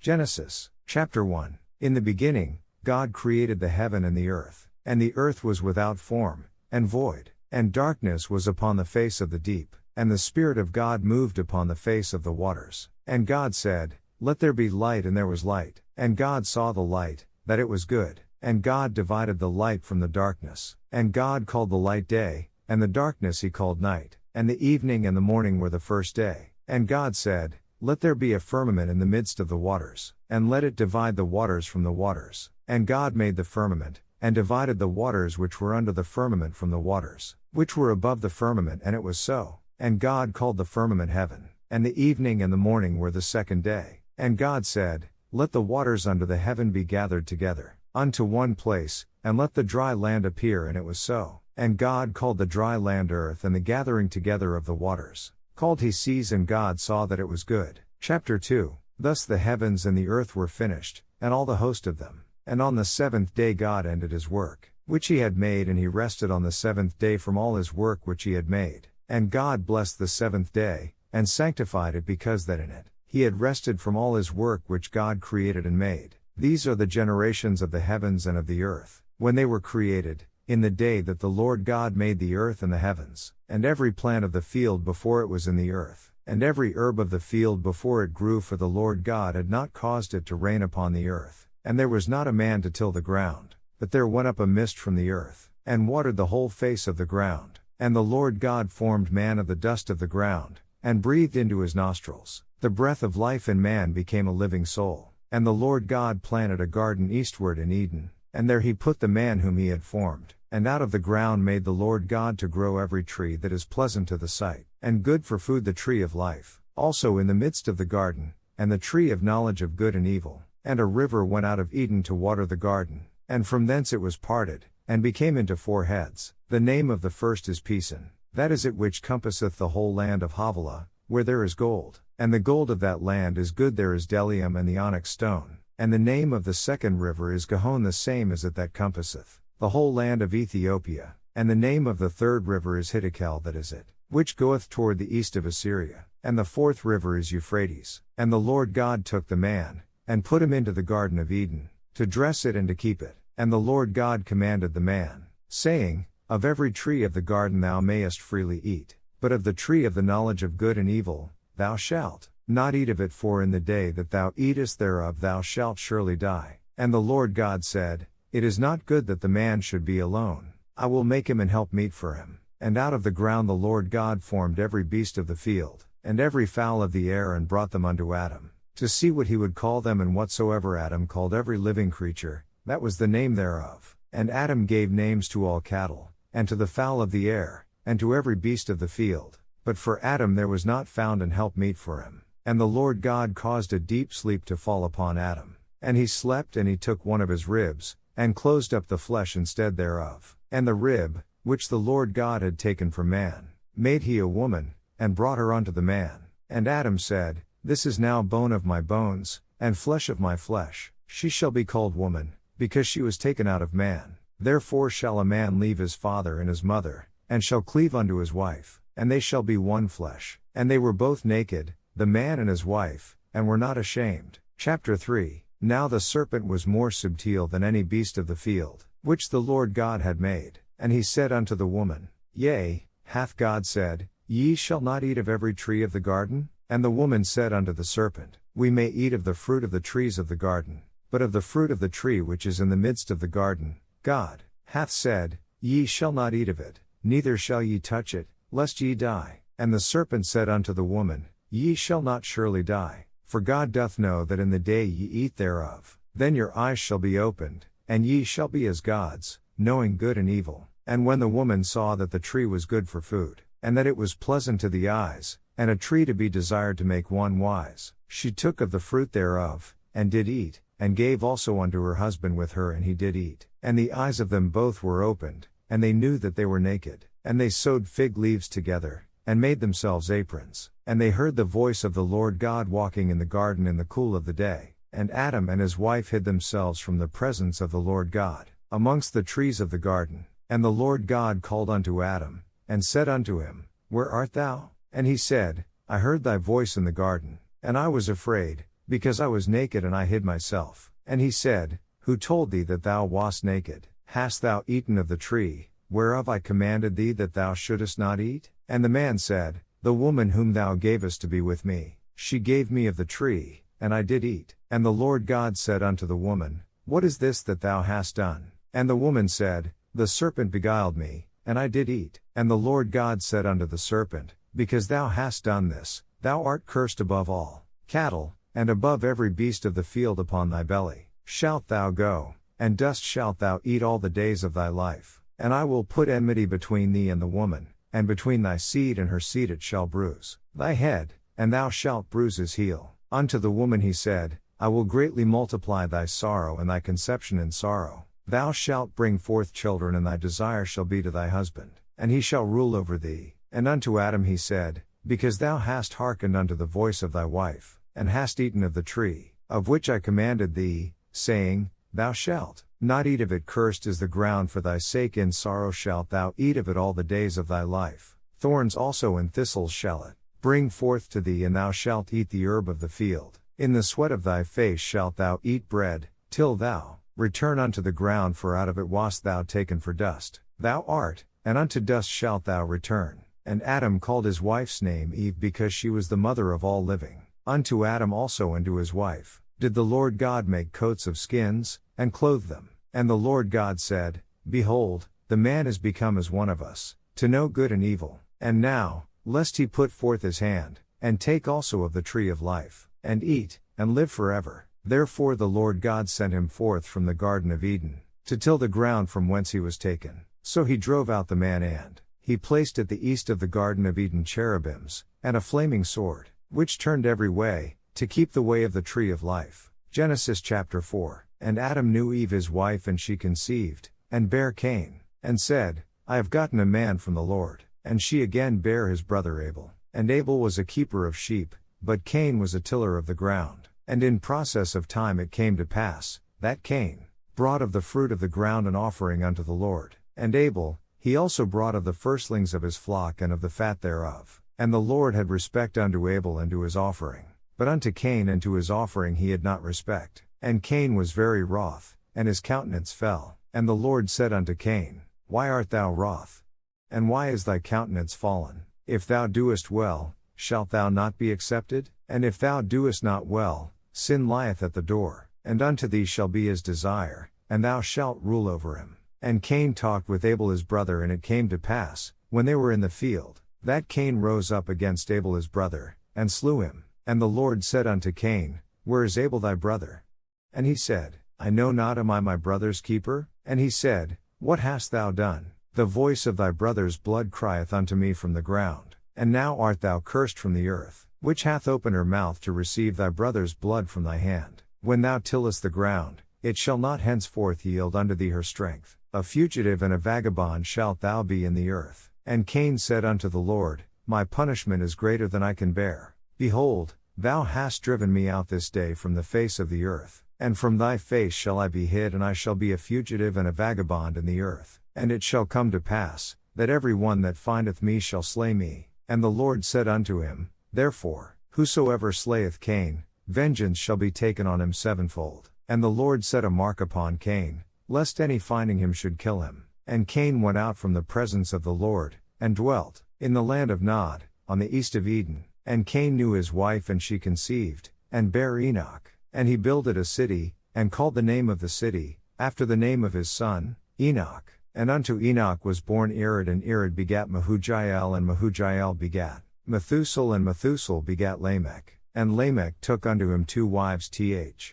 Genesis, chapter 1. In the beginning, God created the heaven and the earth was without form, and void, and darkness was upon the face of the deep, and the Spirit of God moved upon the face of the waters. And God said, Let there be light, and there was light. And God saw the light, that it was good, and God divided the light from the darkness. And God called the light day, and the darkness he called night. And the evening and the morning were the first day. And God said, Let there be a firmament in the midst of the waters, and let it divide the waters from the waters. And God made the firmament, and divided the waters which were under the firmament from the waters, which were above the firmament, and it was so. And God called the firmament heaven. And the evening and the morning were the second day. And God said, Let the waters under the heaven be gathered together, unto one place, and let the dry land appear, and it was so. And God called the dry land earth, and the gathering together of the waters called he seas, and God saw that it was good. Chapter 2. Thus the heavens and the earth were finished, and all the host of them. And on the seventh day God ended his work, which he had made, and he rested on the seventh day from all his work which he had made. And God blessed the seventh day, and sanctified it, because that in it he had rested from all his work which God created and made. These are the generations of the heavens and of the earth, when they were created, in the day that the Lord God made the earth and the heavens, and every plant of the field before it was in the earth, and every herb of the field before it grew, for the Lord God had not caused it to rain upon the earth, and there was not a man to till the ground. But there went up a mist from the earth, and watered the whole face of the ground. And the Lord God formed man of the dust of the ground, and breathed into his nostrils the breath of life, and man became a living soul. And the Lord God planted a garden eastward in Eden, and there he put the man whom he had formed. And out of the ground made the Lord God to grow every tree that is pleasant to the sight, and good for food, the tree of life also in the midst of the garden, and the tree of knowledge of good and evil. And a river went out of Eden to water the garden, and from thence it was parted, and became into four heads. The name of the first is Pison, that is it which compasseth the whole land of Havilah, where there is gold, and the gold of that land is good, there is bdellium and the onyx stone. And the name of the second river is Gihon, the same as it that compasseth the whole land of Ethiopia. And the name of the third river is Hiddekel, that is it, which goeth toward the east of Assyria. And the fourth river is Euphrates. And the Lord God took the man, and put him into the garden of Eden, to dress it and to keep it. And the Lord God commanded the man, saying, Of every tree of the garden thou mayest freely eat, but of the tree of the knowledge of good and evil, thou shalt not eat of it, for in the day that thou eatest thereof thou shalt surely die. And the Lord God said, It is not good that the man should be alone. I will make him an helpmeet for him. And out of the ground the Lord God formed every beast of the field, and every fowl of the air, and brought them unto Adam, to see what he would call them. And whatsoever Adam called every living creature, that was the name thereof. And Adam gave names to all cattle, and to the fowl of the air, and to every beast of the field. But for Adam there was not found an helpmeet for him. And the Lord God caused a deep sleep to fall upon Adam. And he slept, and he took one of his ribs, and closed up the flesh instead thereof. And the rib, which the Lord God had taken from man, made he a woman, and brought her unto the man. And Adam said, This is now bone of my bones, and flesh of my flesh. She shall be called woman, because she was taken out of man. Therefore shall a man leave his father and his mother, and shall cleave unto his wife, and they shall be one flesh. And they were both naked, the man and his wife, and were not ashamed. Chapter 3. Now the serpent was more subtil than any beast of the field, which the Lord God had made. And he said unto the woman, Yea, hath God said, Ye shall not eat of every tree of the garden? And the woman said unto the serpent, We may eat of the fruit of the trees of the garden, but of the fruit of the tree which is in the midst of the garden, God hath said, Ye shall not eat of it, neither shall ye touch it, lest ye die. And the serpent said unto the woman, Ye shall not surely die, for God doth know that in the day ye eat thereof, then your eyes shall be opened, and ye shall be as gods, knowing good and evil. And when the woman saw that the tree was good for food, and that it was pleasant to the eyes, and a tree to be desired to make one wise, she took of the fruit thereof, and did eat, and gave also unto her husband with her, and he did eat. And the eyes of them both were opened, and they knew that they were naked. And they sewed fig leaves together, and made themselves aprons. And they heard the voice of the Lord God walking in the garden in the cool of the day. And Adam and his wife hid themselves from the presence of the Lord God, amongst the trees of the garden. And the Lord God called unto Adam, and said unto him, Where art thou? And he said, I heard thy voice in the garden, and I was afraid, because I was naked and I hid myself. And he said, Who told thee that thou wast naked? Hast thou eaten of the tree, whereof I commanded thee that thou shouldest not eat? And the man said, The woman whom thou gavest to be with me, she gave me of the tree, and I did eat. And the Lord God said unto the woman, What is this that thou hast done? And the woman said, The serpent beguiled me, and I did eat. And the Lord God said unto the serpent, Because thou hast done this, thou art cursed above all cattle, and above every beast of the field. Upon thy belly shalt thou go, and dust shalt thou eat all the days of thy life. And I will put enmity between thee and the woman, and between thy seed and her seed. It shall bruise thy head, and thou shalt bruise his heel. Unto the woman he said, I will greatly multiply thy sorrow and thy conception in sorrow. Thou shalt bring forth children, and thy desire shall be to thy husband, and he shall rule over thee. And unto Adam he said, Because thou hast hearkened unto the voice of thy wife, and hast eaten of the tree, of which I commanded thee, saying, Thou shalt not eat of it. Cursed is the ground for thy sake. In sorrow shalt thou eat of it all the days of thy life. Thorns also and thistles shall it bring forth to thee, and thou shalt eat the herb of the field. In the sweat of thy face shalt thou eat bread, till thou return unto the ground, for out of it wast thou taken, for dust thou art, and unto dust shalt thou return. And Adam called his wife's name Eve, because she was the mother of all living. Unto Adam also and to his wife did the Lord God make coats of skins, and clothe them. And the Lord God said, Behold, the man is become as one of us, to know good and evil. And now, lest he put forth his hand, and take also of the tree of life, and eat, and live forever. Therefore the Lord God sent him forth from the Garden of Eden, to till the ground from whence he was taken. So he drove out the man, and he placed at the east of the Garden of Eden cherubims, and a flaming sword, which turned every way, to keep the way of the tree of life. Genesis chapter 4. And Adam knew Eve his wife, and she conceived, and bare Cain, and said, I have gotten a man from the Lord. And she again bare his brother Abel. And Abel was a keeper of sheep, but Cain was a tiller of the ground. And in process of time it came to pass, that Cain brought of the fruit of the ground an offering unto the Lord. And Abel, he also brought of the firstlings of his flock and of the fat thereof. And the Lord had respect unto Abel and to his offering. But unto Cain and to his offering he had not respect. And Cain was very wroth, and his countenance fell. And the Lord said unto Cain, Why art thou wroth? And why is thy countenance fallen? If thou doest well, shalt thou not be accepted? And if thou doest not well, sin lieth at the door, and unto thee shall be his desire, and thou shalt rule over him. And Cain talked with Abel his brother, and it came to pass, when they were in the field, that Cain rose up against Abel his brother, and slew him. And the Lord said unto Cain, Where is Abel thy brother? And he said, I know not, am I my brother's keeper? And he said, What hast thou done? The voice of thy brother's blood crieth unto me from the ground. And now art thou cursed from the earth, which hath opened her mouth to receive thy brother's blood from thy hand. When thou tillest the ground, it shall not henceforth yield unto thee her strength. A fugitive and a vagabond shalt thou be in the earth. And Cain said unto the Lord, My punishment is greater than I can bear. Behold, thou hast driven me out this day from the face of the earth, and from thy face shall I be hid, and I shall be a fugitive and a vagabond in the earth. And it shall come to pass, that every one that findeth me shall slay me. And the Lord said unto him, Therefore, whosoever slayeth Cain, vengeance shall be taken on him sevenfold. And the Lord set a mark upon Cain, lest any finding him should kill him. And Cain went out from the presence of the Lord, and dwelt in the land of Nod, on the east of Eden. And Cain knew his wife, and she conceived, and bare Enoch. And he builded a city, and called the name of the city, after the name of his son, Enoch. And unto Enoch was born Irad, and Irad begat Mehujael, and Mehujael begat Methuselah, and Methuselah begat Lamech. And Lamech took unto him two wives, Th.